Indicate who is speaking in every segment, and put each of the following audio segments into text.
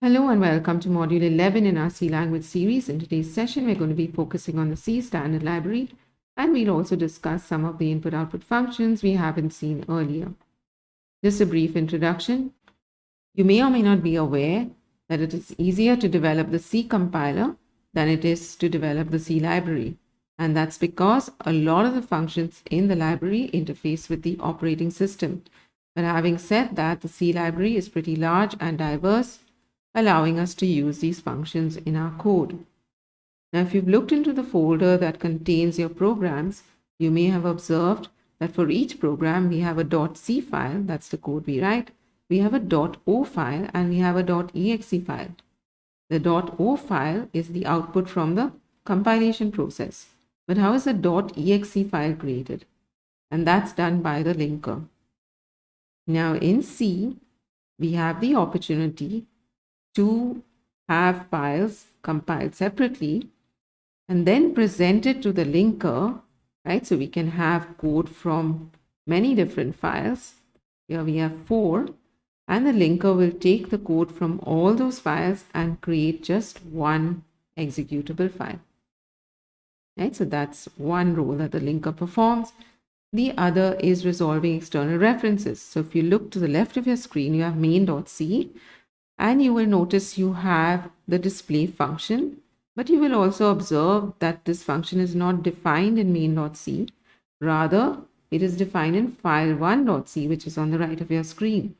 Speaker 1: Hello and welcome to Module 11 in our C language series. In today's session, we're going to be focusing on the C standard library, and we'll also discuss some of the input-output functions we haven't seen earlier. Just a brief introduction. You may or may not be aware that it is easier to develop the C compiler than it is to develop the C library. And that's because a lot of the functions in the library interface with the operating system. But having said that, the C library is pretty large and diverse, allowing us to use these functions in our code. Now, if you've looked into the folder that contains your programs, you may have observed that for each program, we have a .c file, that's the code we write, we have a .o file, and we have a .exe file. The .o file is the output from the compilation process. But how is the .exe file created? And that's done by the linker. Now, in C, we have the opportunity to have files compiled separately and then present it to the linker, right? So we can have code from many different files. Here we have 4, and the linker will take the code from all those files and create just one executable file, right? So that's one role that the linker performs. The other is resolving external references. So if you look to the left of your screen, you have main.c, and you will notice you have the display function, but you will also observe that this function is not defined in main.c. Rather, it is defined in file1.c, which is on the right of your screen.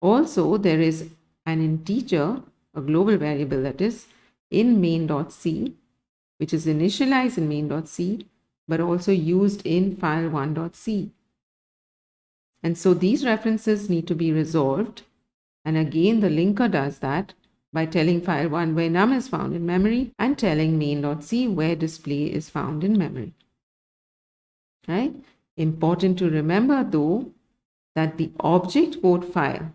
Speaker 1: Also, there is an integer, a global variable that is in main.c, which is initialized in main.c, but also used in file1.c. And so these references need to be resolved. And again, the linker does that by telling file1 where num is found in memory and telling main.c where display is found in memory. Right? Important to remember though that the object code file,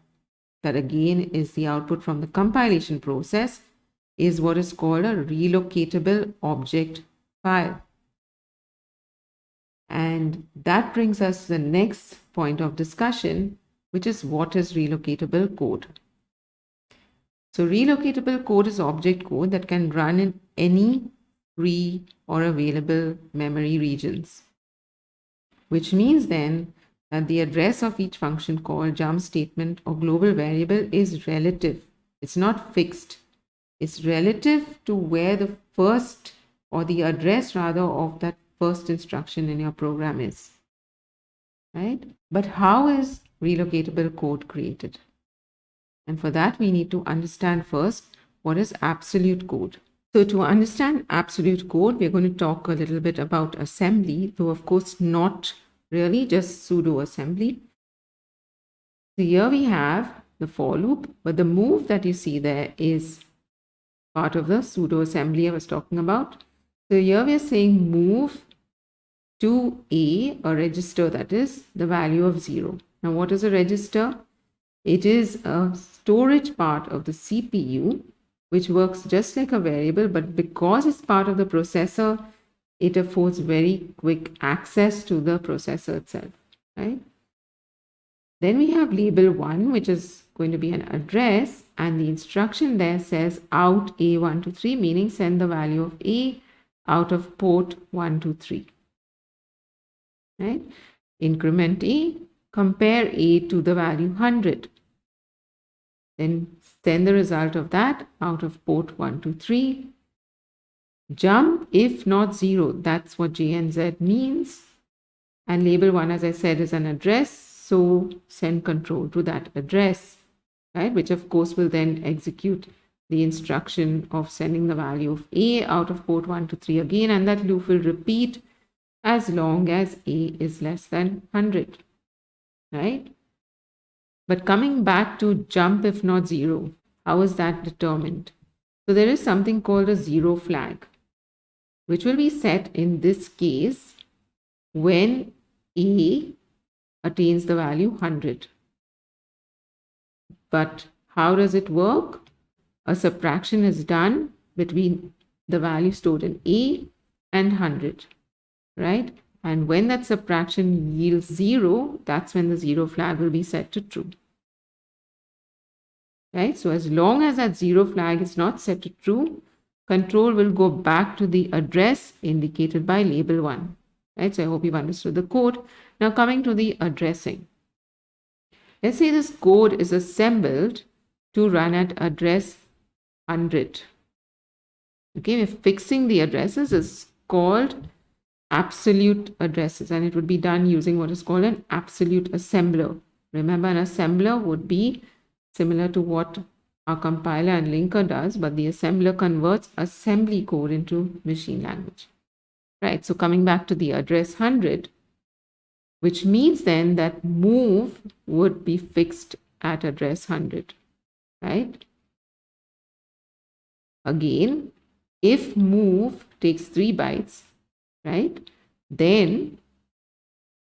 Speaker 1: that again is the output from the compilation process, is what is called a relocatable object file. And that brings us to the next point of discussion, which is what is relocatable code. So relocatable code is object code that can run in any free or available memory regions, which means then that the address of each function call, jump statement, or global variable is relative. It's not fixed. It's relative to where the first, or the address rather, of that first instruction in your program is. Right? But how is relocatable code created? And for that, we need to understand first what is absolute code. So to understand absolute code, we're going to talk a little bit about assembly, though of course not really, just pseudo assembly. So here we have the for loop, but the move that you see there is part of the pseudo assembly I was talking about. So here we are saying move to a register that is the value of 0. Now what is a register? It is a storage part of the CPU, which works just like a variable, but because it's part of the processor, it affords very quick access to the processor itself, right? Then we have label 1, which is going to be an address, and the instruction there says out A123, meaning send the value of A out of port 123, right? Increment A, compare A to the value 100. Then send the result of that out of port 123. Jump if not 0. That's what J and Z means. And label 1, as I said, is an address. So send control to that address, right? Which of course will then execute the instruction of sending the value of A out of port 123 again. And that loop will repeat as long as A is less than 100, right? But coming back to jump if not 0, how is that determined? So there is something called a 0 flag, which will be set in this case when A attains the value 100. But how does it work? A subtraction is done between the value stored in A and 100, right? And when that subtraction yields 0, that's when the 0 flag will be set to true. right? So as long as that 0 flag is not set to true, control will go back to the address indicated by label 1, right? So I hope you've understood the code. Now coming to the addressing. Let's say this code is assembled to run at address 100. Okay, we're fixing the addresses is called absolute addresses, and it would be done using what is called an absolute assembler. Remember, an assembler would be similar to what our compiler and linker does, but the assembler converts assembly code into machine language. Right, so coming back to the address 100, which means then that move would be fixed at address 100, right? Again, if move takes 3 bytes, right, then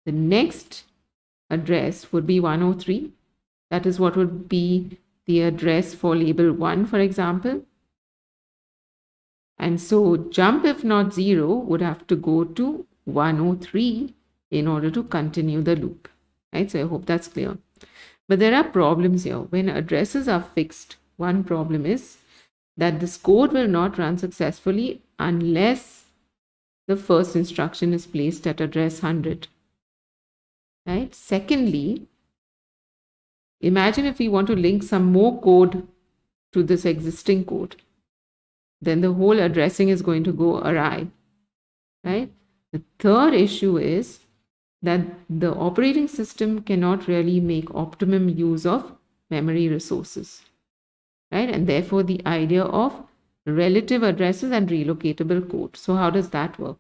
Speaker 1: the next address would be 103. That is what would be the address for label 1, for example. And so jump if not 0 would have to go to 103 in order to continue the loop, right? So I hope that's clear. But there are problems here. When addresses are fixed, one problem is that this code will not run successfully unless the first instruction is placed at address 100, right? Secondly, imagine if we want to link some more code to this existing code, then the whole addressing is going to go awry, right? The third issue is that the operating system cannot really make optimum use of memory resources, right? And therefore the idea of relative addresses and relocatable code. So how does that work?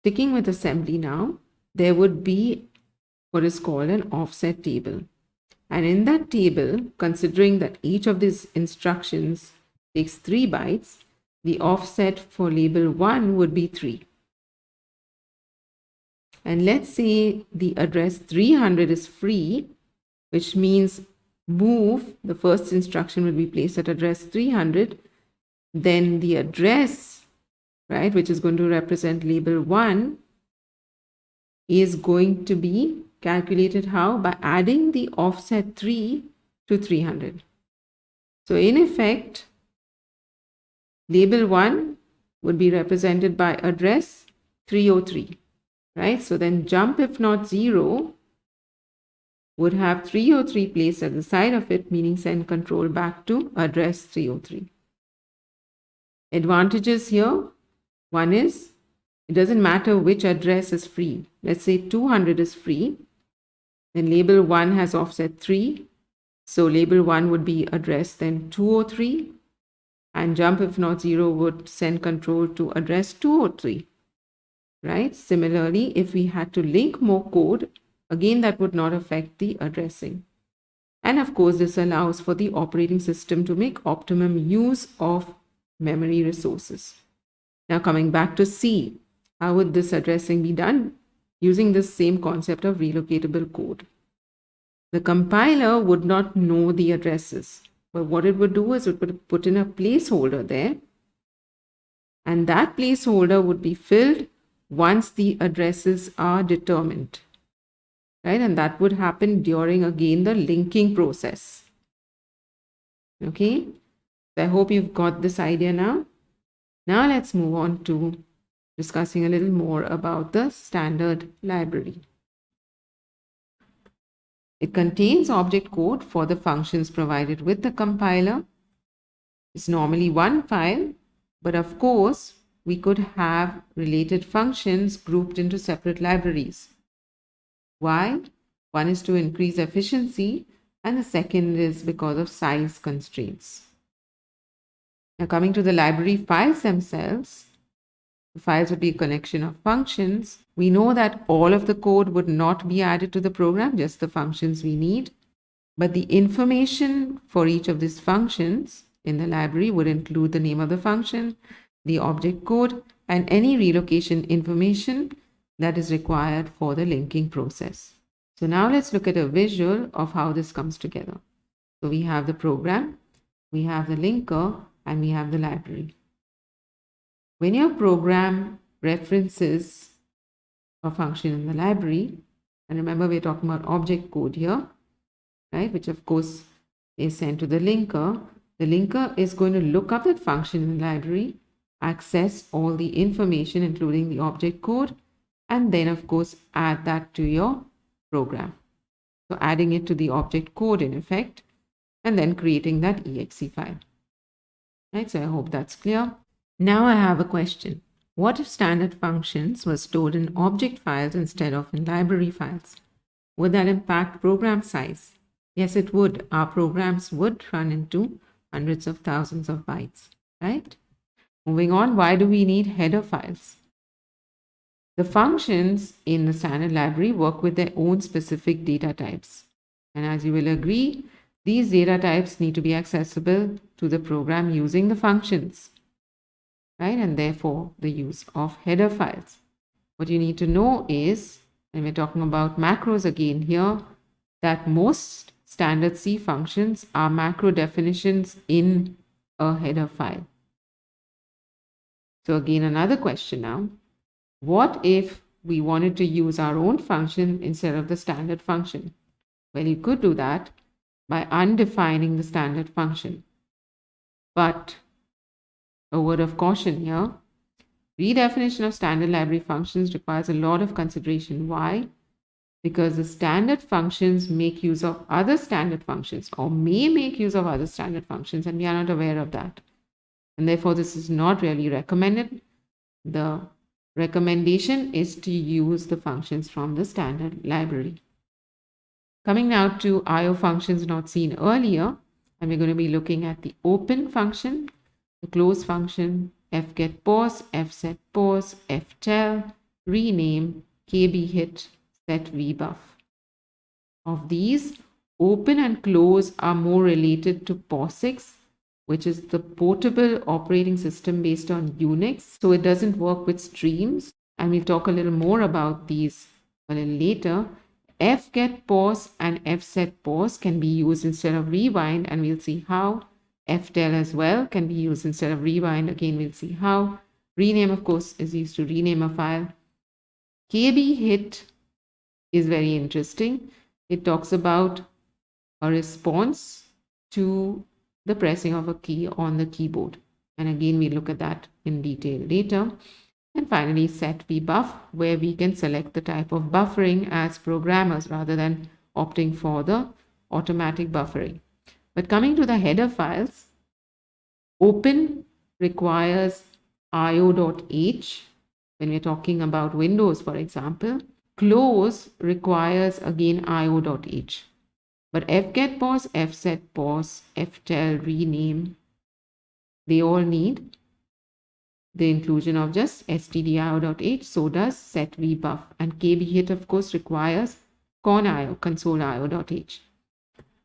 Speaker 1: Sticking with assembly now, there would be what is called an offset table. And in that table, considering that each of these instructions takes 3 bytes, the offset for label 1 would be 3. And let's say the address 300 is free, which means move, the first instruction will be placed at address 300. Then the address, right, which is going to represent label 1, is going to be calculated how? By adding the offset 3 to 300. So in effect, label 1 would be represented by address 303, right? So then jump if not 0 would have 303 placed at the side of it, meaning send control back to address 303. Advantages here, one is it doesn't matter which address is free. Let's say 200 is free, then label 1 has offset 3. So label 1 would be address then 203, and jump if not 0 would send control to address 203, right? Similarly, if we had to link more code, again that would not affect the addressing. And of course, this allows for the operating system to make optimum use of memory resources. Now coming back to C, how would this addressing be done? Using this same concept of relocatable code. The compiler would not know the addresses, but what it would do is it would put in a placeholder there, and that placeholder would be filled once the addresses are determined, right? And that would happen during, again, the linking process. Okay, so I hope you've got this idea now. Now let's move on to discussing a little more about the standard library. It contains object code for the functions provided with the compiler. It's normally one file, but of course, we could have related functions grouped into separate libraries. Why? One is to increase efficiency, and the second is because of size constraints. Now, coming to the library files themselves, the files would be a collection of functions. We know that all of the code would not be added to the program, just the functions we need. But the information for each of these functions in the library would include the name of the function, the object code, and any relocation information that is required for the linking process. So now let's look at a visual of how this comes together. So we have the program, we have the linker, and we have the library. When your program references a function in the library, and remember we're talking about object code here, right, which of course is sent to the linker is going to look up that function in the library, access all the information, including the object code, and then, of course, add that to your program. So adding it to the object code in effect, and then creating that exe file. Right, so I hope that's clear. Now I have a question. What if standard functions were stored in object files instead of in library files? Would that impact program size? Yes, it would. Our programs would run into hundreds of thousands of bytes, right? Moving on, why do we need header files? The functions in the standard library work with their own specific data types. And as you will agree, these data types need to be accessible to the program using the functions, right? And therefore, the use of header files. What you need to know is, and we're talking about macros again here, that most standard C functions are macro definitions in a header file. So again, another question now. What if we wanted to use our own function instead of the standard function? Well, you could do that by undefining the standard function. But a word of caution here, redefinition of standard library functions requires a lot of consideration. Why? Because the standard functions make use of other standard functions or may make use of other standard functions, and we are not aware of that. And therefore, this is not really recommended. The recommendation is to use the functions from the standard library. Coming now to I/O functions not seen earlier, and we're going to be looking at the open function, the close function, fgetPause, fsetPause, ftell, rename, kbhit, setvbuff. Of these, open and close are more related to POSIX, which is the portable operating system based on Unix. So it doesn't work with streams. And we'll talk a little more about these a little later. fgetPause and fsetPause can be used instead of rewind, and we'll see how. ftell as well can be used instead of rewind. Again, we'll see how. Rename, of course, is used to rename a file. kbhit is very interesting. It talks about a response to the pressing of a key on the keyboard. And again, we look at that in detail later. And finally, setvbuff, where we can select the type of buffering as programmers rather than opting for the automatic buffering. But coming to the header files, open requires io.h when we're talking about Windows, for example. Close requires again io.h. But fgetPause, fsetPause, ftell, rename, they all need the inclusion of just stdio.h. So does setvbuff. And kbhit, of course, requires conio, console.io.h.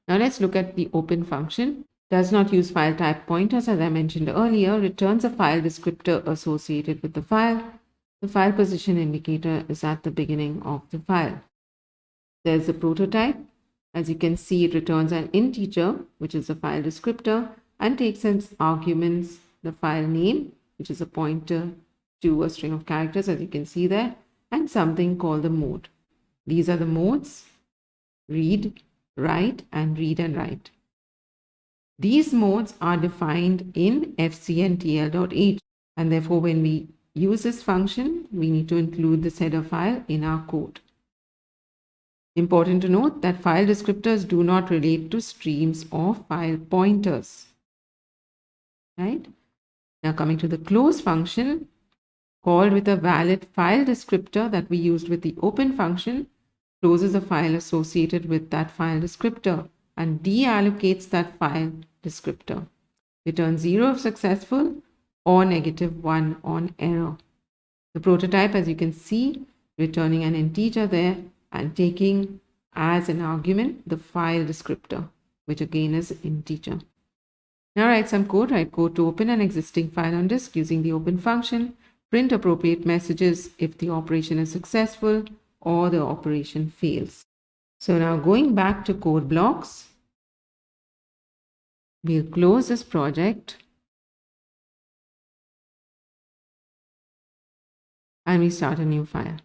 Speaker 1: Now let's look at the open function. Does not use file type pointers, as I mentioned earlier. Returns a file descriptor associated with the file. The file position indicator is at the beginning of the file. There's the prototype. As you can see, it returns an integer, which is a file descriptor, and takes as arguments the file name, which is a pointer to a string of characters, as you can see there, and something called the mode. These are the modes: read, write, and read and write. These modes are defined in fcntl.h, and therefore when we use this function, we need to include this header file in our code. Important to note that file descriptors do not relate to streams or file pointers. Right? Now coming to the close function, called with a valid file descriptor that we used with the open function, closes a file associated with that file descriptor and deallocates that file descriptor. Return 0 if successful or -1 on error. The prototype, as you can see, returning an integer there and taking as an argument the file descriptor, which again is integer. Now write some code. Write code to open an existing file on disk using the open function. Print appropriate messages if the operation is successful or the operation fails. So now going back to code blocks, we'll close this project and we start a new file.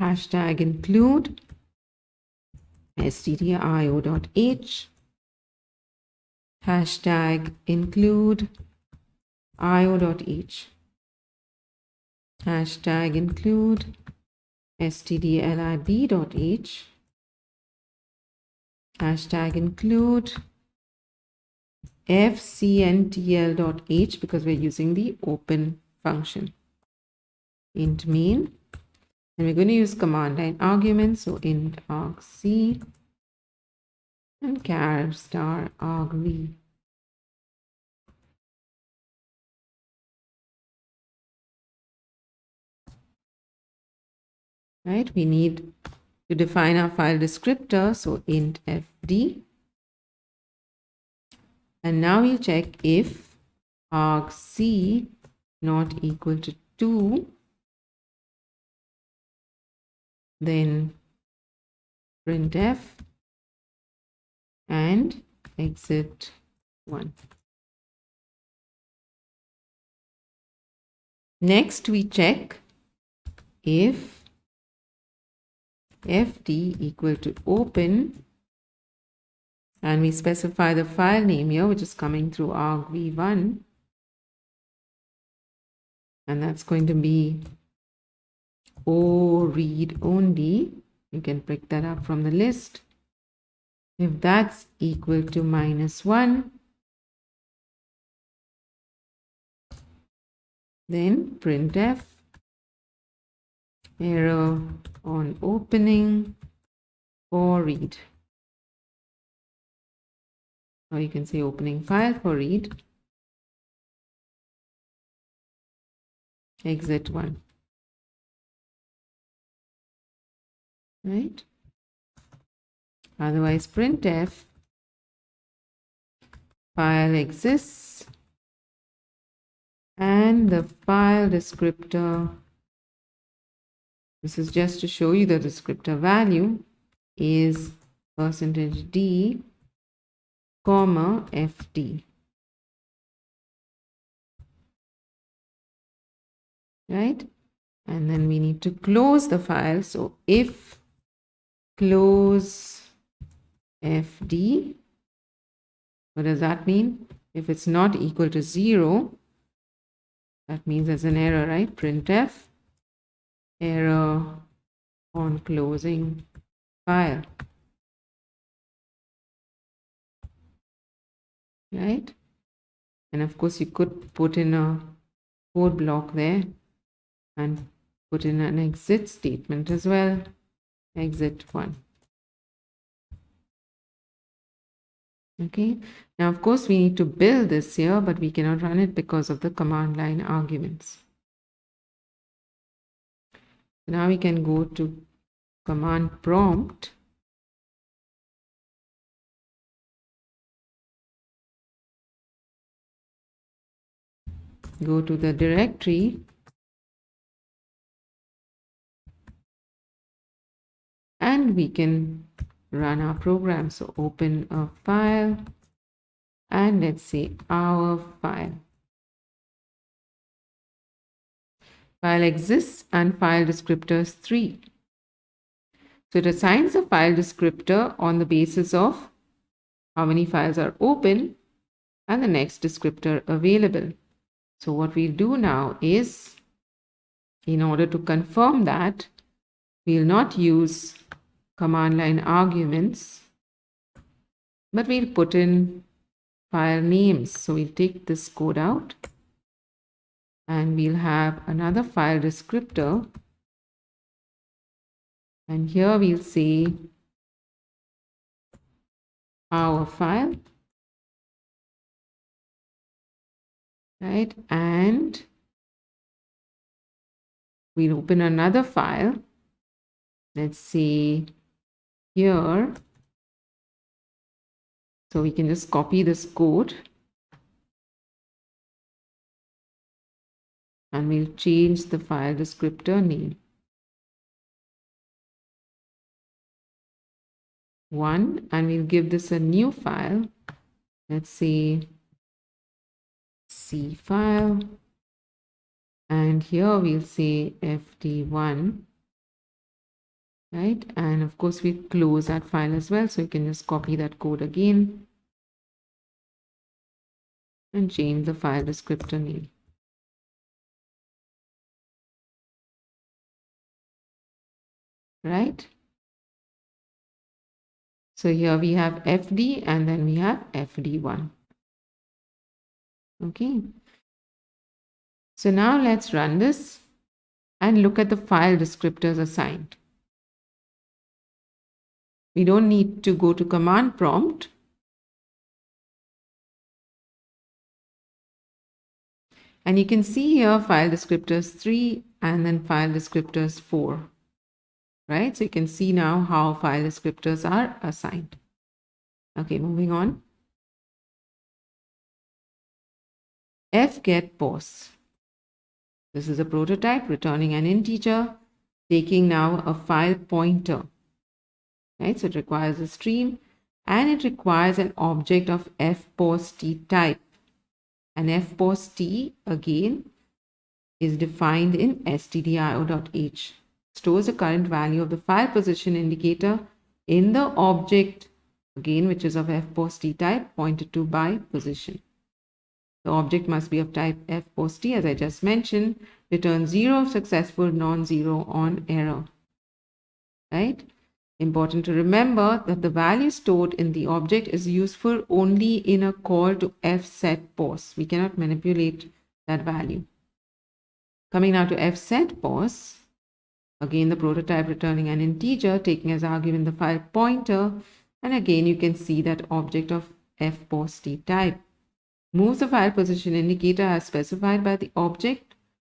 Speaker 1: Hashtag include stdio.h, hashtag include io.h, hashtag include stdlib.h, hashtag include fcntl.h, because we're using the open function, int main, and we're going to use command line arguments, so int argc and char star argv. Right, we need to define our file descriptor, so int fd, and now we'll check if argc not equal to 2, then printf and exit 1. Next, we check if fd equal to open, and we specify the file name here, which is coming through argv1, and that's going to be o read only. You can pick that up from the list. If that's equal to -1, then printf error on opening for read, or you can say opening file for read, exit 1. Right? Otherwise, printf file exists and the file descriptor, this is just to show you the descriptor value, is %d, comma fd. Right? And then we need to close the file. So if close fd, what does that mean? If it's not equal to 0, that means there's an error, right? Printf error on closing file. Right? And of course, you could put in a code block there and put in an exit statement as well. Exit 1. Okay. Now, of course, we need to build this here, but we cannot run it because of the command line arguments. Now we can go to command prompt. Go to the directory and we can run our program. So open a file and let's say our file. File exists and file descriptor is 3. So it assigns a file descriptor on the basis of how many files are open and the next descriptor available. So what we'll do now is, in order to confirm that, we'll not use command line arguments, but we'll put in file names. So we'll take this code out and we'll have another file descriptor, and here we'll say our file, right? And we'll open another file, let's say here. So we can just copy this code and we'll change the file descriptor name. 1, and we'll give this a new file. Let's say C file, and here we'll say fd1, right? And of course, we close that file as well. So you can just copy that code again and change the file descriptor name. Right? So here we have FD and then we have FD1. Okay. So now let's run this and look at the file descriptors assigned. We don't need to go to command prompt. And you can see here file descriptors 3 and then file descriptors 4. Right? So you can see now how file descriptors are assigned. Okay, moving on. fgetPos. This is a prototype returning an integer, taking now a file pointer. Right? So it requires a stream and it requires an object of fpost type. And fpost again is defined in stdio.h. Stores the current value of the file position indicator in the object, again, which is of fpost type, pointed to by position. The object must be of type fpost, as I just mentioned. Return 0 if successful, non-zero on error. Right? Important to remember that the value stored in the object is useful only in a call to fsetPos. We cannot manipulate that value. Coming now to fsetPos, again the prototype returning an integer, taking as argument the file pointer, and again you can see that object of fpost type. Moves the file position indicator as specified by the object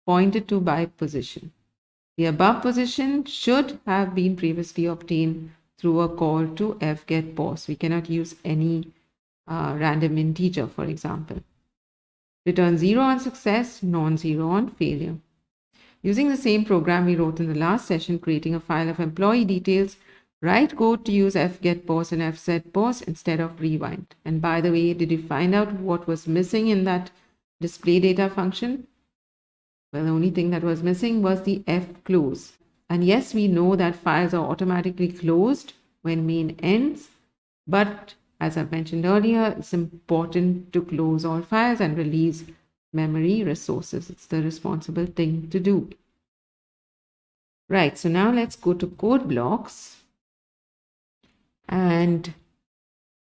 Speaker 1: pointed to by position. The above position should have been previously obtained through a call to fgetPos. We cannot use any random integer, for example. Return 0 on success, non-zero on failure. Using the same program we wrote in the last session, creating a file of employee details, write code to use fgetPos and fsetPos instead of rewind. And by the way, did you find out what was missing in that display data function? Well, the only thing that was missing was the fclose. And yes, we know that files are automatically closed when main ends, but as I've mentioned earlier, it's important to close all files and release memory resources. It's the responsible thing to do. Right, so now let's go to code blocks and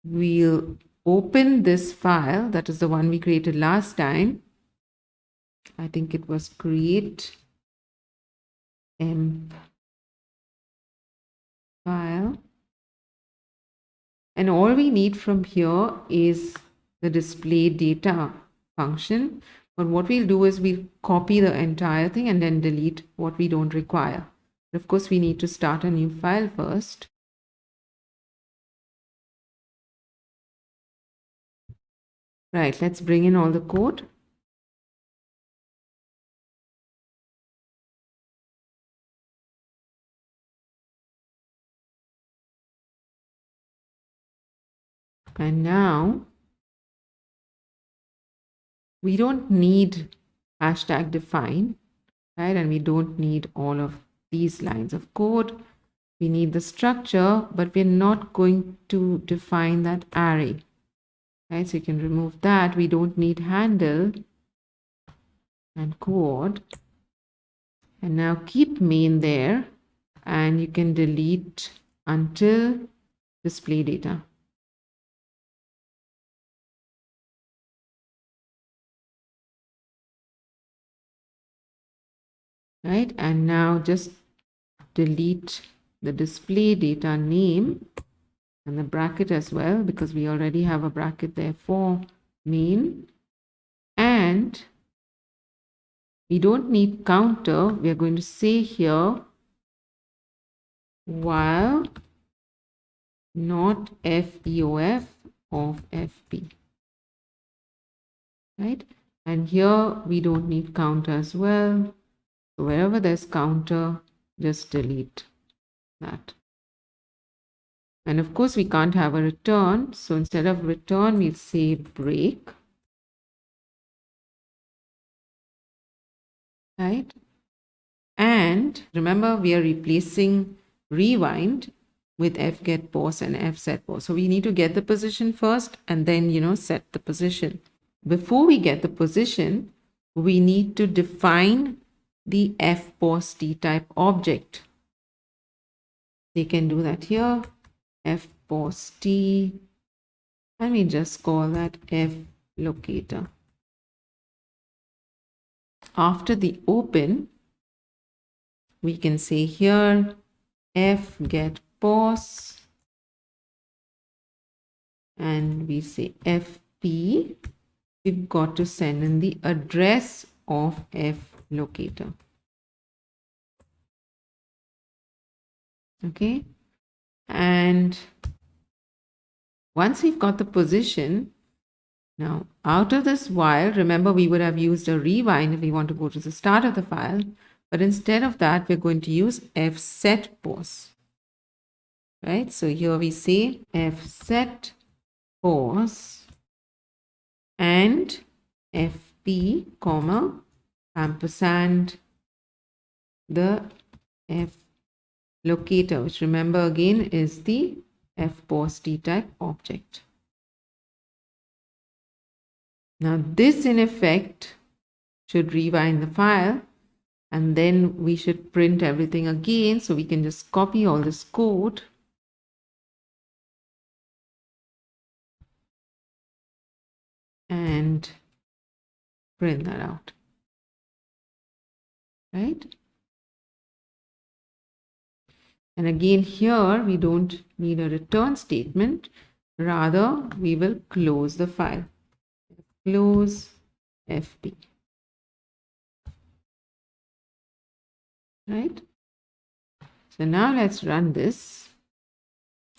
Speaker 1: we'll open this file. That is the one we created last time. I think it was create emp file. And all we need from here is the display data function. But what we'll do is we'll copy the entire thing and then delete what we don't require. But of course, we need to start a new file first. Right, let's bring in all the code. And now we don't need hashtag define, right? And we don't need all of these lines of code. We need the structure, but we're not going to define that array, right? So you can remove that. We don't need handle and quote. And now keep main there, and you can delete until display data. Right, and now just delete the display data name and the bracket as well, because we already have a bracket there for main. And we don't need counter. We are going to say here while not FEOF of FP. Right, and here we don't need counter as well. So wherever there's counter, just delete that. And of course, we can't have a return. So instead of return, we'll say break. Right? And remember, we are replacing rewind with fget pos and fset pos. So we need to get the position first and then, set the position. Before we get the position, we need to define the fpos type object. We can do that here, fpos, and we just call that flocator. After the open, we can say here fget pos, and we say fp. We've got to send in the address of flocator. Okay, and once we've got the position, now out of this while, remember we would have used a rewind if we want to go to the start of the file, but instead of that, we're going to use fset pos. Right, so here we say fset pos and fp, comma, ampersand the flocator, which remember again is the fpos type object. Now this in effect should rewind the file, and then we should print everything again. So we can just copy all this code and print that out, right? And again here we don't need a return statement, rather we will close the file, close fp, right? So now let's run this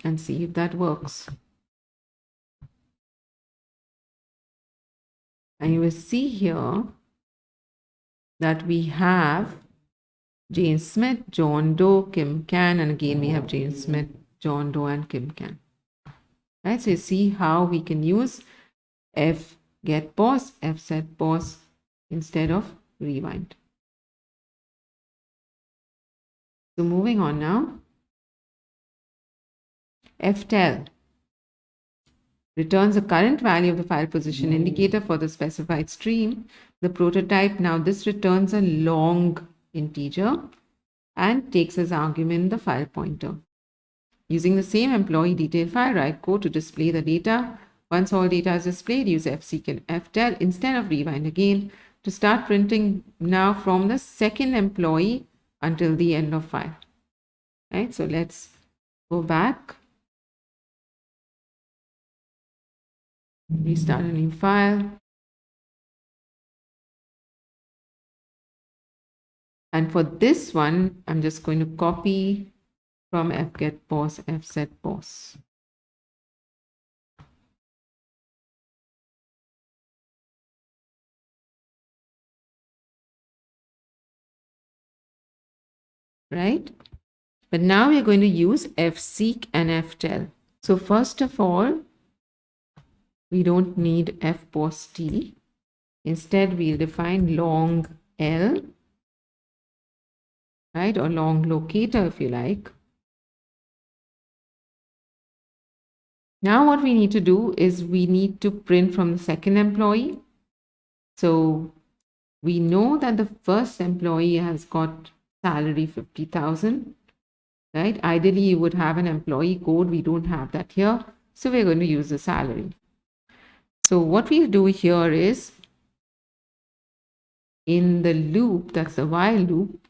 Speaker 1: and see if that works. And you will see here that we have Jane Smith, John Doe, Kim Can, and again we have Jane Smith, John Doe, and Kim Can. Right, so you see how we can use fget pos, fset pos instead of rewind. So moving on now, ftell returns the current value of the file position indicator for the specified stream. The prototype, now this returns a long integer and takes as argument the file pointer. Using the same employee detail file, write code to display the data. Once all data is displayed, use fseek and ftell instead of rewind again to start printing now from the second employee until the end of file. Right, so let's go back. Restart a new file. And for this one, I'm just going to copy from fget pos, fset pos. Right? But now we're going to use fseek and ftell. So first of all, we don't need fpos. Instead, we'll define long L, right, or long locator if you like. Now what we need to do is we need to print from the second employee. So we know that the first employee has got salary 50,000, right? Ideally, you would have an employee code. We don't have that here. So we're going to use the salary. So what we do here is in the loop, that's the while loop,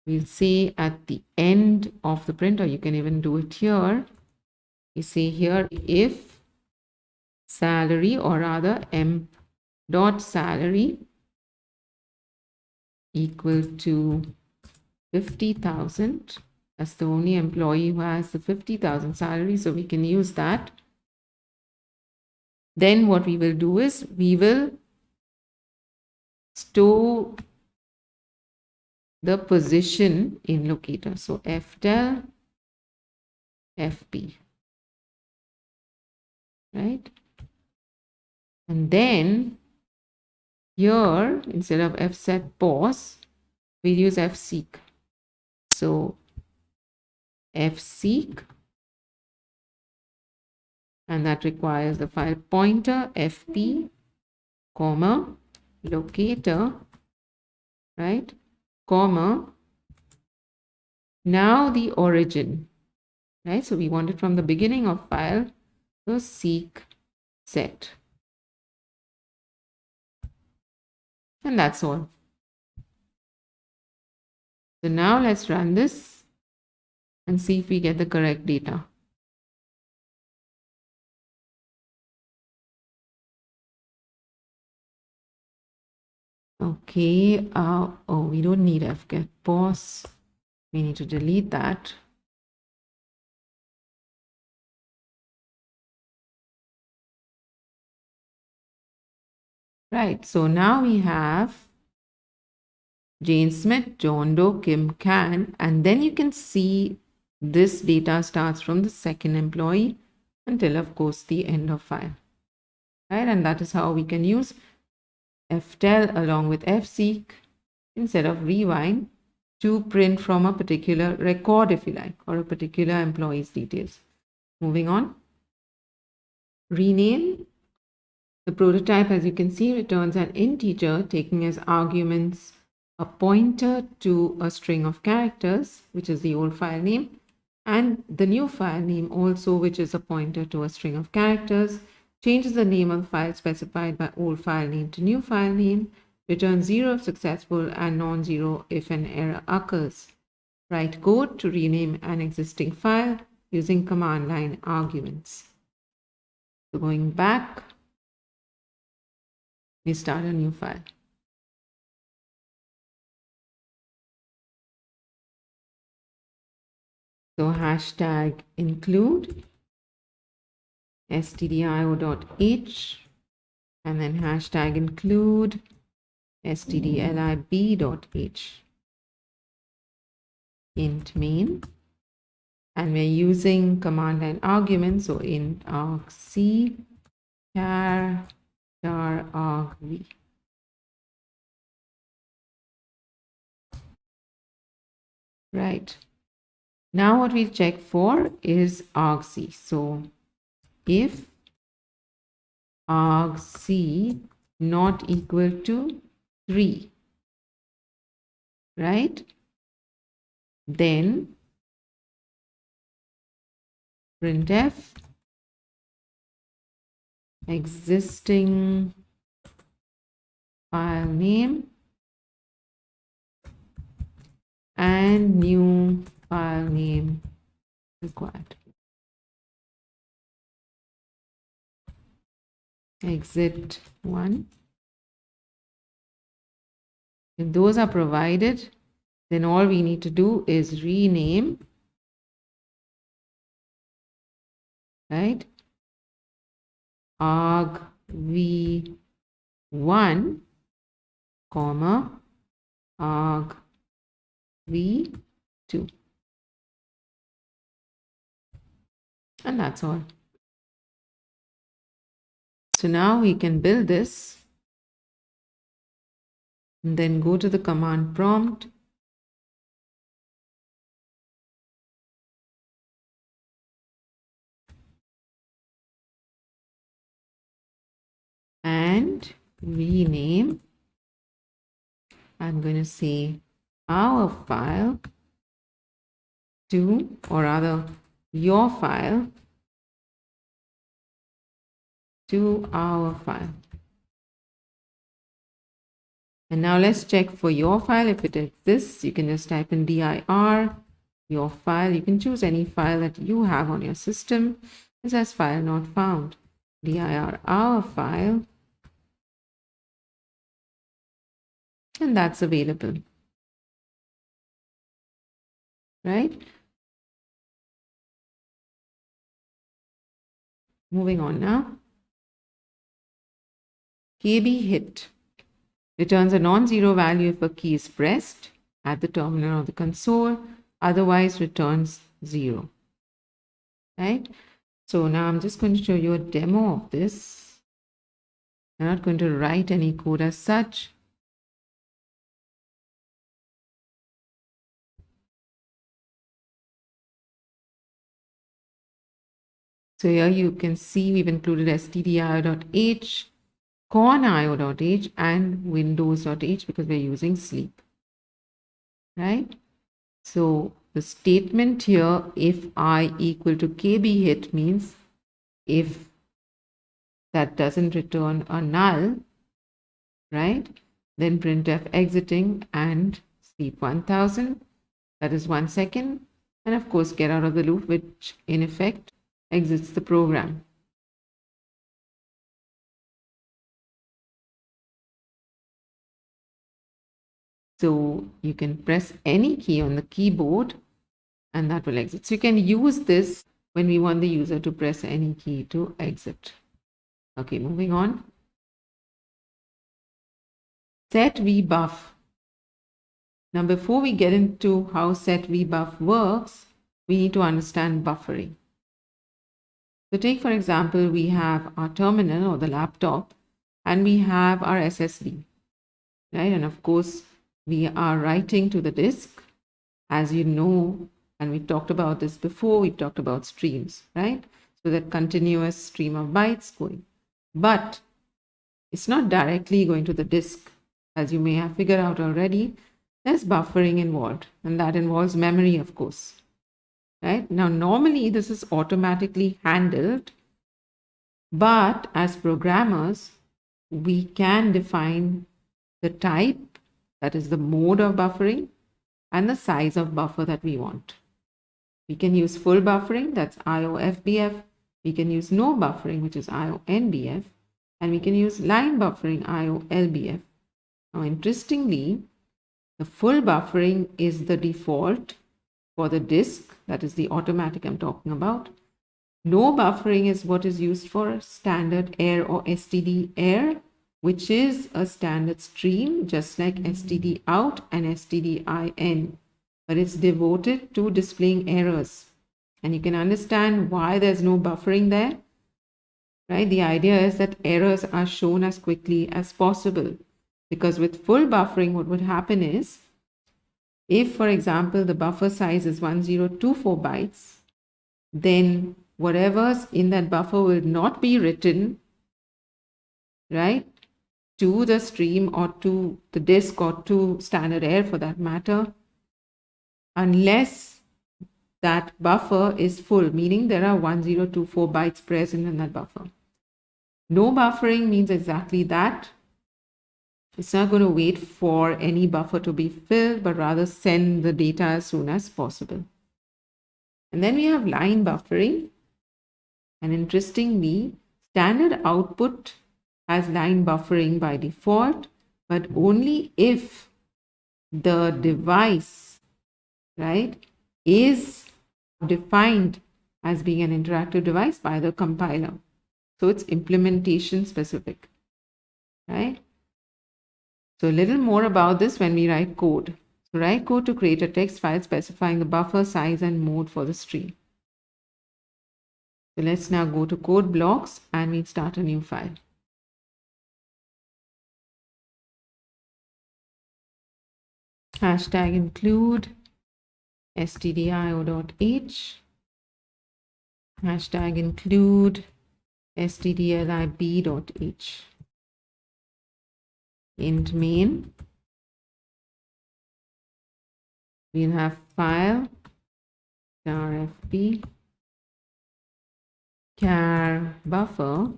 Speaker 1: we'll say at the end of the print, or you can even do it here. You say here if salary, or rather m dot salary equal to 50,000. That's the only employee who has the 50,000 salary, so we can use that. Then what we will do is we will store the position in locator. So ftell fp, right? And then here, instead of fset pos, we'll use fseek. So fseek, and that requires the file pointer fp, comma, locator, right, comma, now the origin, right? So we want it from the beginning of file, so seek set. And that's all. So now let's run this and see if we get the correct data. Okay, oh, we don't need fget pause. We need to delete that. Right, so now we have Jane Smith, John Doe, Kim Can, and then you can see this data starts from the second employee until, of course, the end of file, right? And that is how we can use ftell along with fseek instead of rewind to print from a particular record, if you like, or a particular employee's details. Moving on. Rename. The prototype, as you can see, returns an integer taking as arguments a pointer to a string of characters, which is the old file name, and the new file name also, which is a pointer to a string of characters, changes the name of the file specified by old file name to new file name, returns 0 if successful and non-zero if an error occurs. Write code to rename an existing file using command line arguments. So going back, we start a new file. So hashtag include stdio.h and then hashtag include stdlib.h int main, and we're using command line arguments, so int argc char argv. Right, now what we check for is argc. So if argc not equal to 3, right, then printf existing file name and new file name required. Exit 1. If those are provided, then all we need to do is rename, right, argv1, comma, argv2. And that's all. So now we can build this and then go to the command prompt and rename. I'm going to say our file to, or rather your file to our file. And now let's check for your file. If it exists, you can just type in dir your file. You can choose any file that you have on your system. It says file not found. Dir our file, and that's available, right? Moving on now. KB hit returns a non-zero value if a key is pressed at the terminal of the console, otherwise returns 0, right? So now I'm just going to show you a demo of this. I'm not going to write any code as such. So here you can see we've included stdio.h, conio.h, and windows.h because we're using sleep, right? So the statement here, if I equal to kb hit, means if that doesn't return a null, right, then printf exiting and sleep 1000, that is 1 second, and of course get out of the loop, which in effect exits the program. So you can press any key on the keyboard and that will exit. So you can use this when we want the user to press any key to exit. Okay, moving on. Set vbuff. Now, before we get into how set vbuff works, we need to understand buffering. So take, for example, we have our terminal or the laptop and we have our SSD, right? And of course, we are writing to the disk, as you know, and we've talked about this before, we've talked about streams, right? So that continuous stream of bytes going. But it's not directly going to the disk. As you may have figured out already, there's buffering involved, and that involves memory, of course. Right? Now, normally this is automatically handled, but as programmers, we can define the type, that is the mode of buffering, and the size of buffer that we want. We can use full buffering, that's IOFBF. We can use no buffering, which is IONBF. And we can use line buffering, IOLBF. Now, interestingly, the full buffering is the default for the disk, that is the automatic I'm talking about. No buffering is what is used for standard air or STD air, which is a standard stream, just like STD out and STD in, but it's devoted to displaying errors. And you can understand why there's no buffering there, right? The idea is that errors are shown as quickly as possible, because with full buffering, what would happen is, if, for example, the buffer size is 1024 bytes, then whatever's in that buffer will not be written, right, to the stream or to the disk or to standard air for that matter, unless that buffer is full, meaning there are 1024 bytes present in that buffer. No buffering means exactly that. It's not going to wait for any buffer to be filled, but rather send the data as soon as possible. And then we have line buffering. And interestingly, standard output has line buffering by default, but only if the device, right, is defined as being an interactive device by the compiler. So it's implementation specific, right? So a little more about this when we write code. So write code to create a text file specifying the buffer size and mode for the stream. So let's now go to code blocks and we start a new file. Hashtag include stdio.h. Hashtag include stdlib.h. Int main. We'll have file *fp char buffer.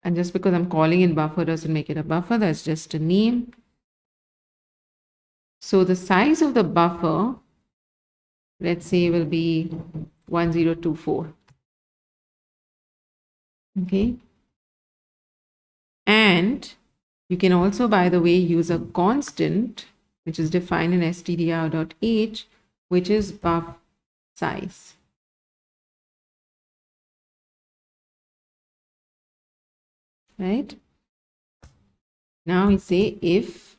Speaker 1: And just because I'm calling it buffer doesn't make it a buffer, that's just a name. So the size of the buffer, let's say, will be 1024. Okay. And you can also, by the way, use a constant, which is defined in stdio.h, which is buff size. Right? Now we say if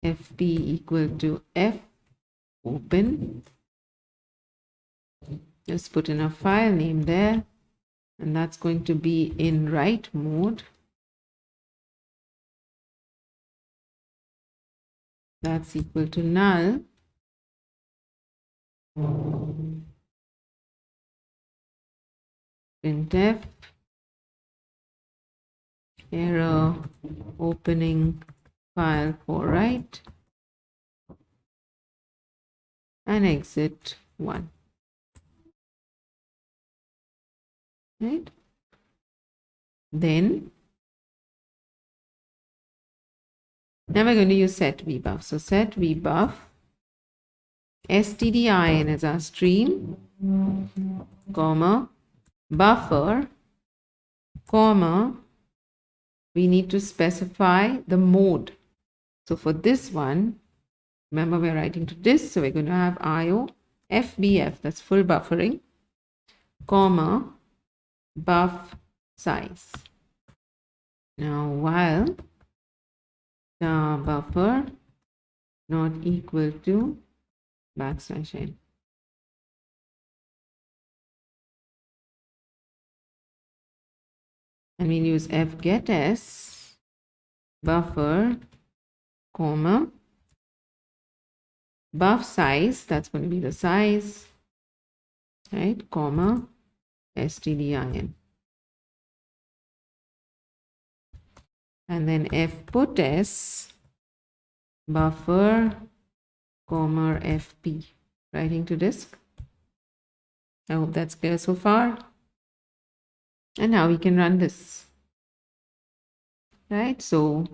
Speaker 1: fp equal to f open, just put in a file name there, and that's going to be in write mode. That's equal to null. printf error opening file for write and exit 1. Right? Then now we're going to use set vbuff. So set vbuff stdin is our stream, comma, buffer, comma, we need to specify the mode. So for this one, remember we're writing to disk, so we're going to have IO FBF, that's full buffering, comma, buff size. Now while the buffer not equal to \n. And we'll use fgetS buffer, comma, buff size, that's going to be the size, right, comma, stdin. And then fputs buffer, comma, fp, writing to disk. I hope that's clear so far. And now we can run this, right? So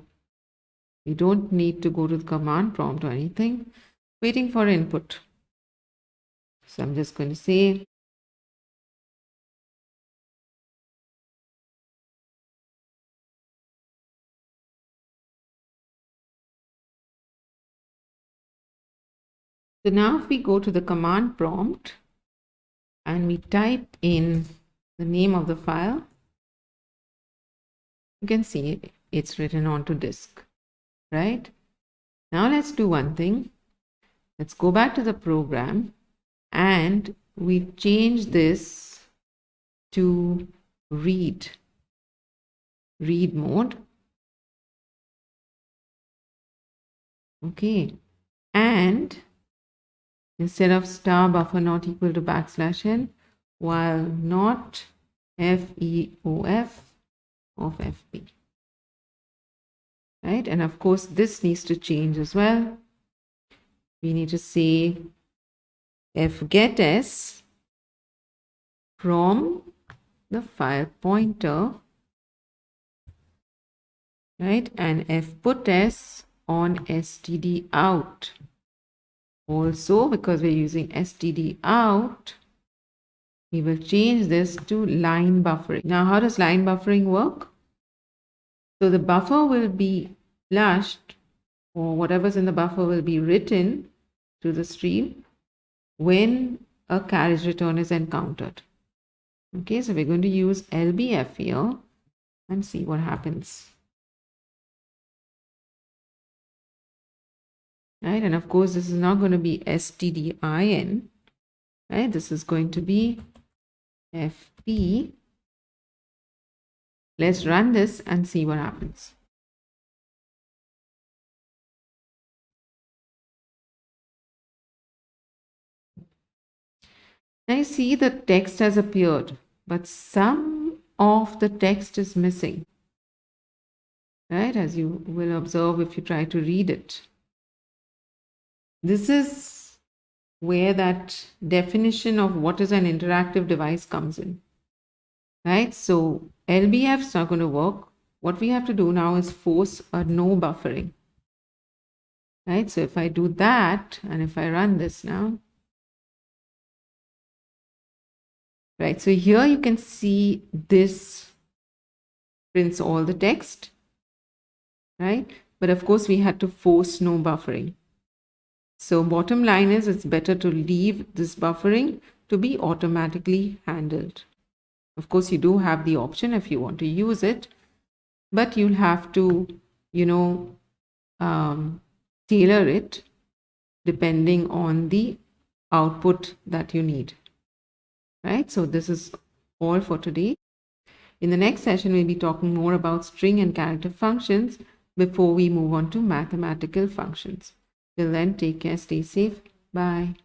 Speaker 1: we don't need to go to the command prompt or anything, waiting for input. So I'm just going to say so now if we go to the command prompt and we type in the name of the file, you can see it's written onto disk, right? Now let's do one thing. Let's go back to the program and we've changed this to read mode. Okay, and instead of star buffer not equal to \n, while not FEOF of FP, right? And of course this needs to change as well. We need to say fgetS from the file pointer, right? And fputs on stdout. Also, because we're using stdout, we will change this to line buffering. Now, how does line buffering work? So the buffer will be flushed, or whatever's in the buffer will be written to the stream when a carriage return is encountered. Okay, so we're going to use LBF here and see what happens. Right, and of course this is not going to be stdin, right? This is going to be fp. Let's run this and see what happens. Now you see the text has appeared, but some of the text is missing, right? As you will observe if you try to read it. This is where that definition of what is an interactive device comes in, right? So LBF is not going to work. What we have to do now is force a no buffering, right? So if I do that and if I run this now, right? So here you can see this prints all the text, right? But of course we had to force no buffering. So bottom line is it's better to leave this buffering to be automatically handled. Of course, you do have the option if you want to use it, but you'll have to, tailor it depending on the output that you need, right? So this is all for today. In the next session, we'll be talking more about string and character functions before we move on to mathematical functions. Till then, take care, stay safe. Bye.